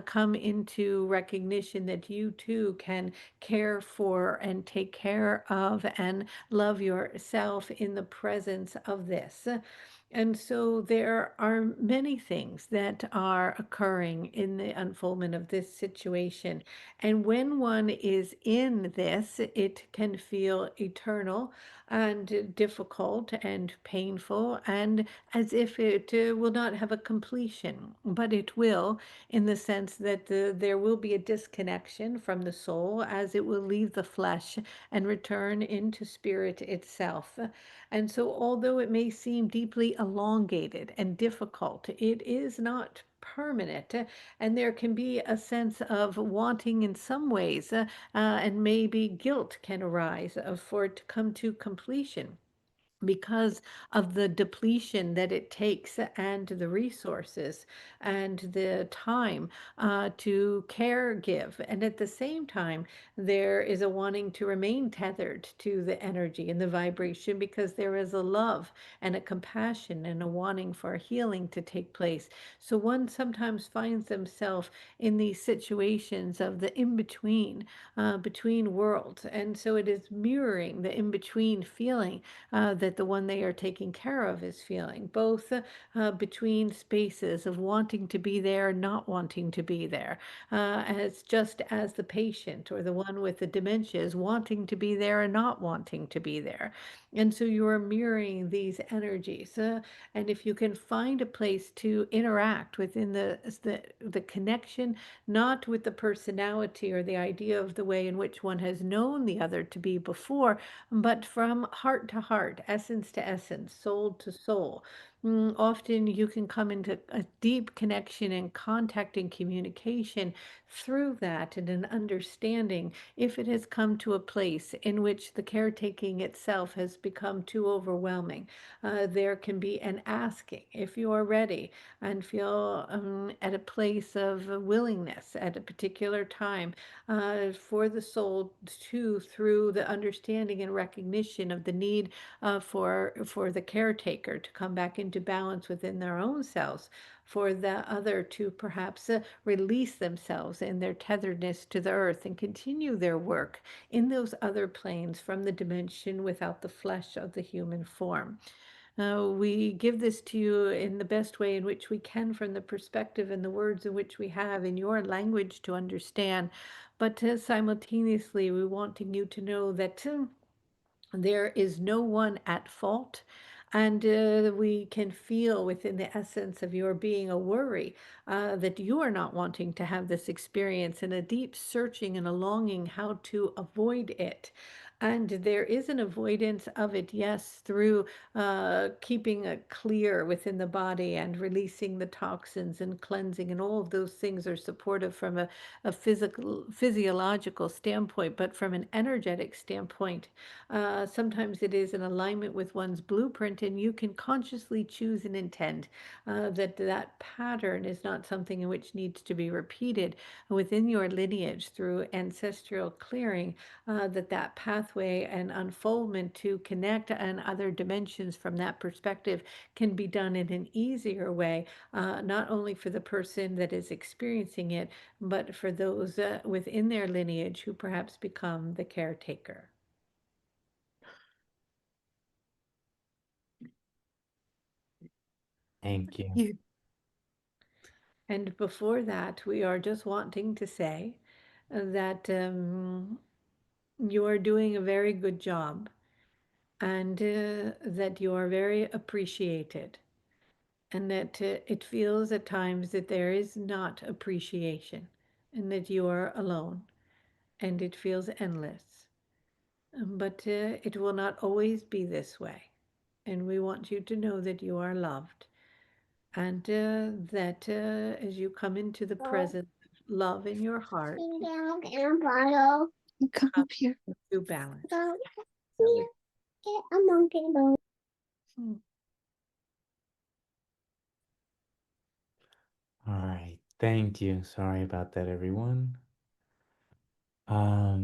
come into recognition that you too can care for and take care of and love yourself in the presence of this. And so there are many things that are occurring in the unfoldment of this situation. And when one is in this, it can feel eternal, and difficult and painful, and as if it will not have a completion, but it will, in the sense that there will be a disconnection from the soul as it will leave the flesh and return into spirit itself. And so, although it may seem deeply elongated and difficult, it is not permanent, and there can be a sense of wanting in some ways, and maybe guilt can arise for it to come to completion because of the depletion that it takes and the resources and the time to care give. And at the same time, there is a wanting to remain tethered to the energy and the vibration because there is a love and a compassion and a wanting for a healing to take place. So one sometimes finds themselves in these situations of the in-between, between worlds. And so it is mirroring the in-between feeling that the one they are taking care of is feeling, both between spaces of wanting to be there, not wanting to be there, as just as the patient or the one with the dementia is wanting to be there and not wanting to be there. And so you are mirroring these energies. And if you can find a place to interact within the connection, not with the personality or the idea of the way in which one has known the other to be before, but from heart to heart, essence to essence, soul to soul. Often you can come into a deep connection and contact and communication through that and an understanding if it has come to a place in which the caretaking itself has become too overwhelming. There can be an asking if you are ready and feel at a place of willingness at a particular time for the soul to, through the understanding and recognition of the need for the caretaker to come back into balance within their own selves, for the other to perhaps release themselves in their tetheredness to the earth and continue their work in those other planes from the dimension without the flesh of the human form. We give this to you in the best way in which we can from the perspective and the words in which we have in your language to understand, but simultaneously we wanting you to know that there is no one at fault. And we can feel within the essence of your being a worry that you are not wanting to have this experience, and a deep searching and a longing how to avoid it. And there is an avoidance of it, yes, through keeping it clear within the body and releasing the toxins and cleansing, and all of those things are supportive from a physiological standpoint, but from an energetic standpoint, sometimes it is in alignment with one's blueprint, and you can consciously choose and intend that that pattern is not something in which needs to be repeated within your lineage through ancestral clearing, that pathway and unfoldment to connect and other dimensions from that perspective can be done in an easier way, not only for the person that is experiencing it, but for those within their lineage who perhaps become the caretaker. Thank you. And before that, we are just wanting to say that you are doing a very good job, and that you are very appreciated, and that it feels at times that there is not appreciation, and that you are alone, and it feels endless. But it will not always be this way. And we want you to know that you are loved, and that as you come into the presence of love in your heart, Come up here. to balance. Get a monkey bone. All right. Thank you. Sorry about that, everyone. Oh,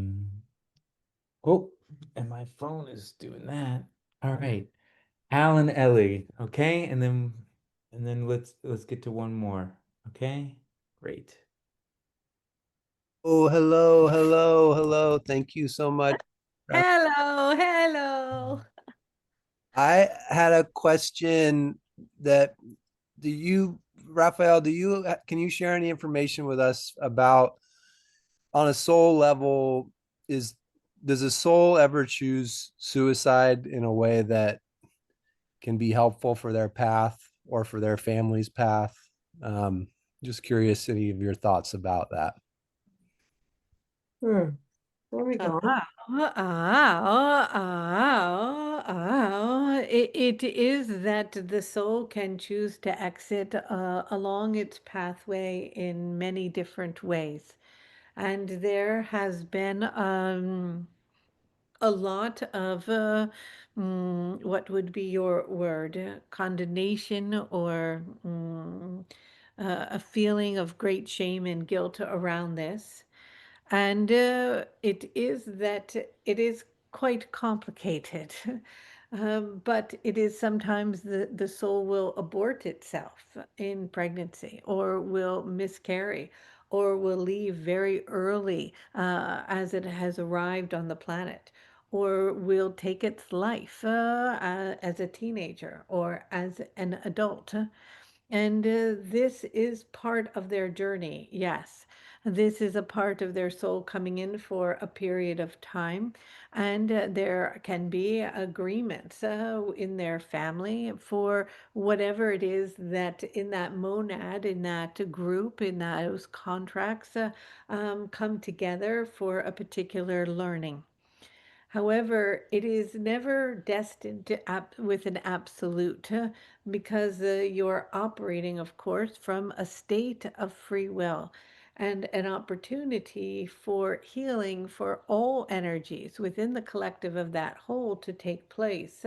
and my phone is doing that. All right. Alan Ellie, okay? And then let's get to one more. Okay? Great. Oh, hello, hello, hello. Thank you so much. Hello, hello. I had a question that Raphael, can you share any information with us about on a soul level, is does a soul ever choose suicide in a way that can be helpful for their path or for their family's path? Just curious, any of your thoughts about that? There we go. It is that the soul can choose to exit along its pathway in many different ways. And there has been a lot of what would be your word, condemnation or a feeling of great shame and guilt around this. And it is that it is quite complicated. But it is sometimes the soul will abort itself in pregnancy or will miscarry or will leave very early as it has arrived on the planet or will take its life as a teenager or as an adult. And this is part of their journey, yes. This is a part of their soul coming in for a period of time. And there can be agreements in their family for whatever it is that in that monad, in that group, in those contracts come together for a particular learning. However, it is never destined to with an absolute because you're operating, of course, from a state of free will and an opportunity for healing for all energies within the collective of that whole to take place,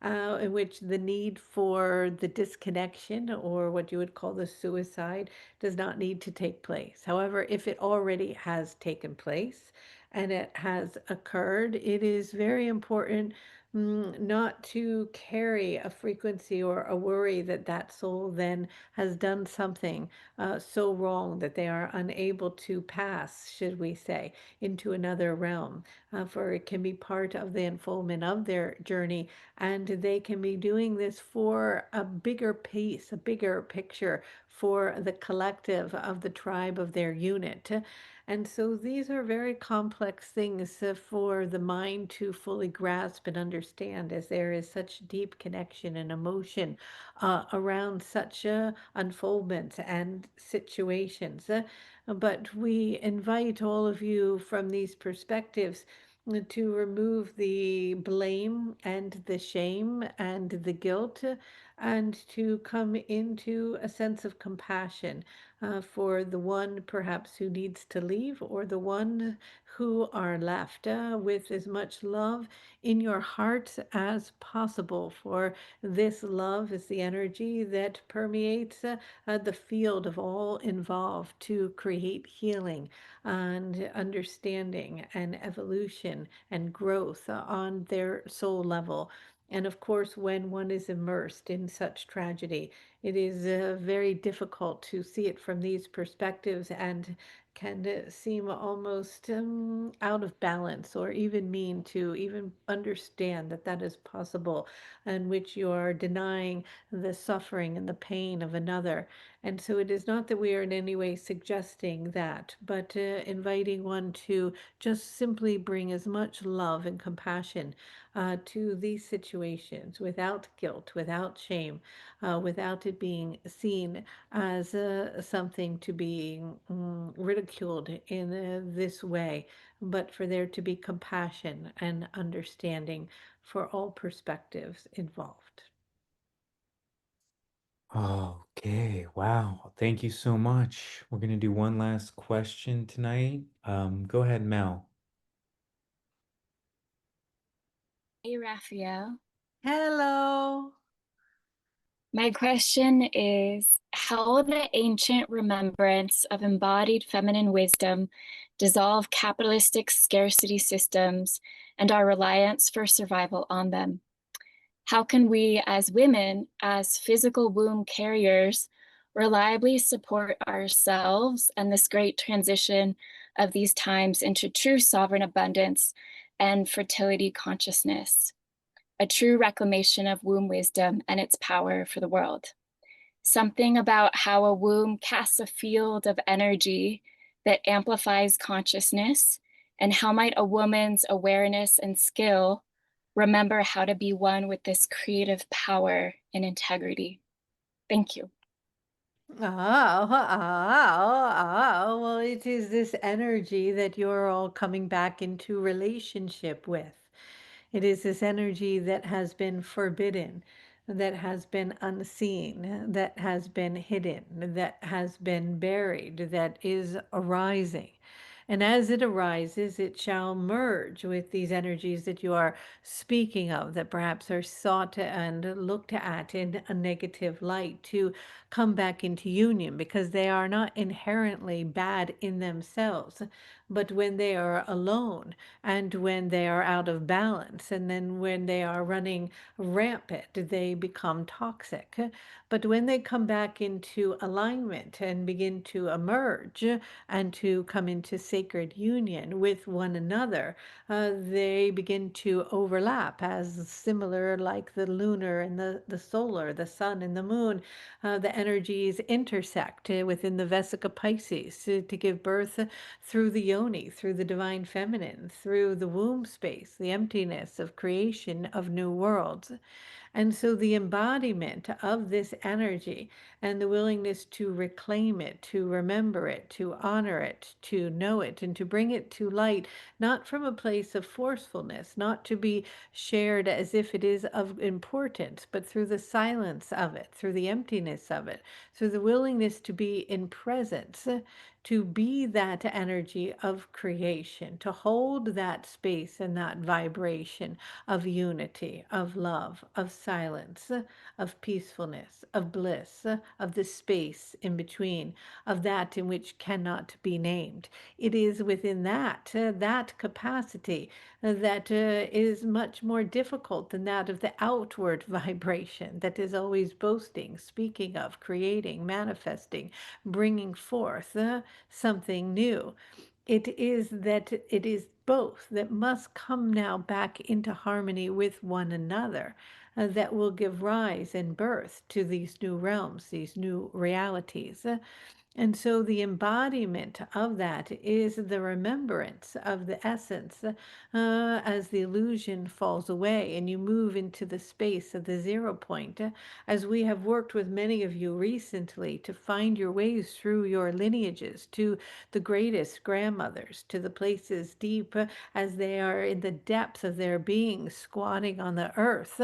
in which the need for the disconnection or what you would call the suicide does not need to take place. However, if it already has taken place, and it has occurred, it is very important not to carry a frequency or a worry that that soul then has done something so wrong that they are unable to pass, should we say, into another realm. For it can be part of the unfoldment of their journey, and they can be doing this for a bigger piece, a bigger picture for the collective of the tribe of their unit. And so these are very complex things for the mind to fully grasp and understand, as there is such deep connection and emotion around such unfoldments and situations. But we invite all of you from these perspectives to remove the blame and the shame and the guilt and to come into a sense of compassion for the one perhaps who needs to leave or the one who are left with as much love in your heart as possible. For this love is the energy that permeates the field of all involved to create healing and understanding and evolution and growth on their soul level. And of course, when one is immersed in such tragedy, it is very difficult to see it from these perspectives and can seem almost out of balance or even mean to even understand that that is possible, in which you are denying the suffering and the pain of another. And so it is not that we are in any way suggesting that, but inviting one to just simply bring as much love and compassion to these situations without guilt, without shame, without it being seen as something to be ridiculed in this way, but for there to be compassion and understanding for all perspectives involved. Okay, wow. Thank you so much. We're gonna do one last question tonight. Go ahead, Mel. Hey, Raphael. Hello. My question is, how will the ancient remembrance of embodied feminine wisdom dissolve capitalistic scarcity systems and our reliance for survival on them? How can we as women, as physical womb carriers, reliably support ourselves and this great transition of these times into true sovereign abundance and fertility consciousness? A true reclamation of womb wisdom and its power for the world. Something about how a womb casts a field of energy that amplifies consciousness And how might a woman's awareness and skill remember how to be one with this creative power and integrity? Thank you. Well, it is this energy that you're all coming back into relationship with. It is this energy that has been forbidden, that has been unseen, that has been hidden, that has been buried, that is arising. And as it arises, it shall merge with these energies that you are speaking of, that perhaps are sought and looked at in a negative light, to come back into union, because they are not inherently bad in themselves. But when they are alone, and when they are out of balance, and then when they are running rampant, they become toxic. But when they come back into alignment and begin to emerge and to come into sacred union with one another, they begin to overlap as similar like the lunar and the solar, the sun and the moon. The energies intersect within the Vesica Pisces to give birth through the yoni, through the divine feminine, through the womb space, the emptiness of creation of new worlds. And so the embodiment of this energy and the willingness to reclaim it, to remember it, to honor it, to know it, and to bring it to light, not from a place of forcefulness, not to be shared as if it is of importance, but through the silence of it, through the emptiness of it, through the willingness to be in presence, to be that energy of creation, to hold that space and that vibration of unity, of love, of silence, of peacefulness, of bliss, of the space in between, of that in which cannot be named. It is within that capacity that is much more difficult than that of the outward vibration that is always boasting, speaking of, creating, manifesting, bringing forth something new. It is that it is both that must come now back into harmony with one another, that will give rise and birth to these new realms, these new realities. And so the embodiment of that is the remembrance of the essence as the illusion falls away and you move into the space of the 0 point. As we have worked with many of you recently to find your ways through your lineages to the greatest grandmothers, to the places deep as they are in the depths of their being, squatting on the earth,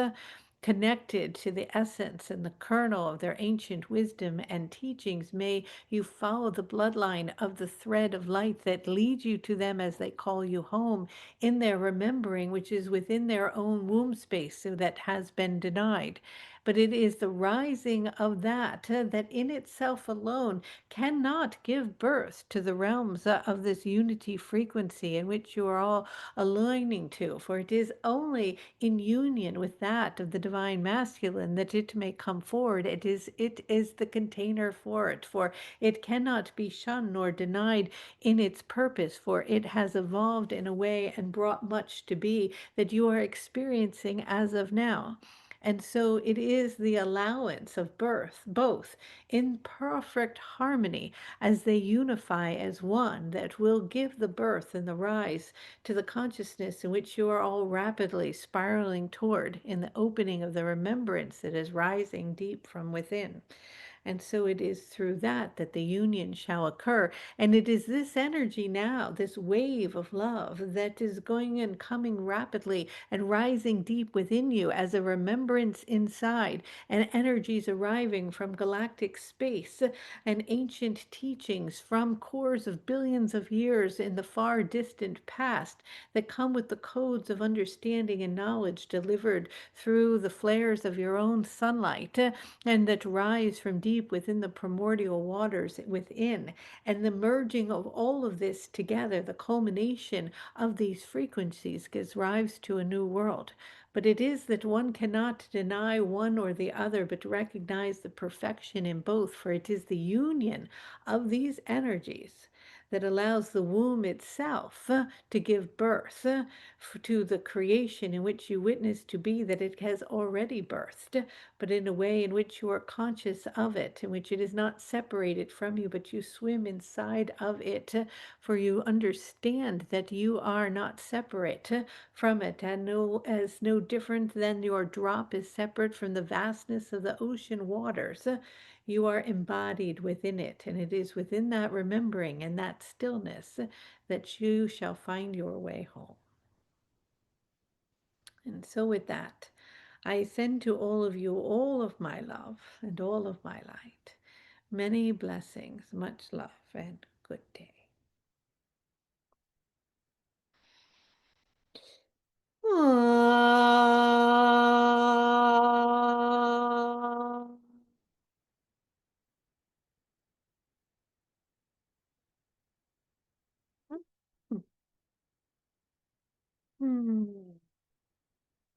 connected to the essence and the kernel of their ancient wisdom and teachings. May you follow the bloodline of the thread of light that leads you to them as they call you home in their remembering, which is within their own womb space, so that has been denied. But it is the rising of that that in itself alone cannot give birth to the realms of this unity frequency in which you are all aligning to. For it is only in union with that of the divine masculine that it may come forward. It is the container for it, for it cannot be shunned nor denied in its purpose, for it has evolved in a way and brought much to be that you are experiencing as of now. And so it is the allowance of birth, both in perfect harmony as they unify as one, that will give the birth and the rise to the consciousness in which you are all rapidly spiraling toward in the opening of the remembrance that is rising deep from within. And so it is through that that the union shall occur. And it is this energy now, this wave of love, that is going and coming rapidly and rising deep within you as a remembrance inside, and energies arriving from galactic space and ancient teachings from cores of billions of years in the far distant past that come with the codes of understanding and knowledge delivered through the flares of your own sunlight, and that rise from deep within the primordial waters within. And the merging of all of this together, the culmination of these frequencies, gives rise to a new world. But it is that one cannot deny one or the other, but recognize the perfection in both, for it is the union of these energies that allows the womb itself to give birth to the creation in which you witness to be that it has already birthed, but in a way in which you are conscious of it, in which it is not separated from you, but you swim inside of it, for you understand that you are not separate from it, and no different than your drop is separate from the vastness of the ocean waters. You are embodied within it, and it is within that remembering and that stillness that you shall find your way home. And so with that, I send to all of you all of my love and all of my light. Many blessings, much love, and good day.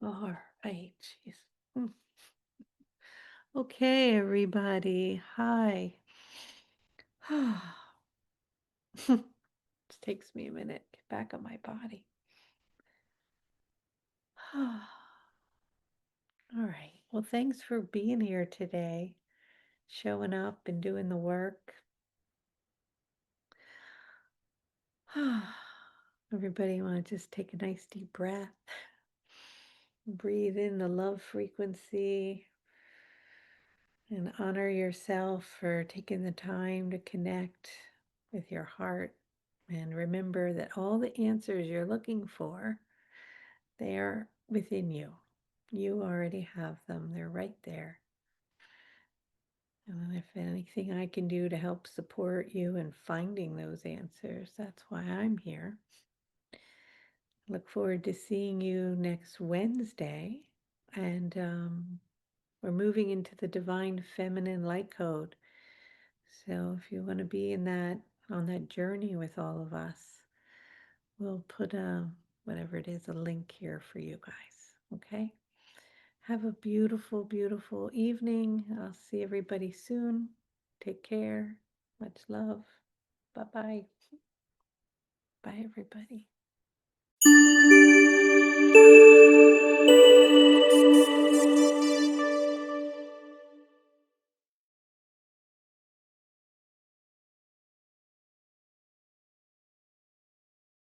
All right. Jeez. Okay, everybody. Hi. It takes me a minute to get back on my body. All right. Well, thanks for being here today, showing up and doing the work. Everybody want to just take a nice deep breath. Breathe in the love frequency and honor yourself for taking the time to connect with your heart. And remember that all the answers you're looking for, they are within you. You already have them. They're right there. And if anything I can do to help support you in finding those answers, that's why I'm here. Look forward to seeing you next Wednesday. And we're moving into the Divine Feminine Light Code. So if you want to be in that, on that journey with all of us, we'll put whatever it is, a link here for you guys. Okay? Have a beautiful, beautiful evening. I'll see everybody soon. Take care. Much love. Bye-bye. Bye, everybody.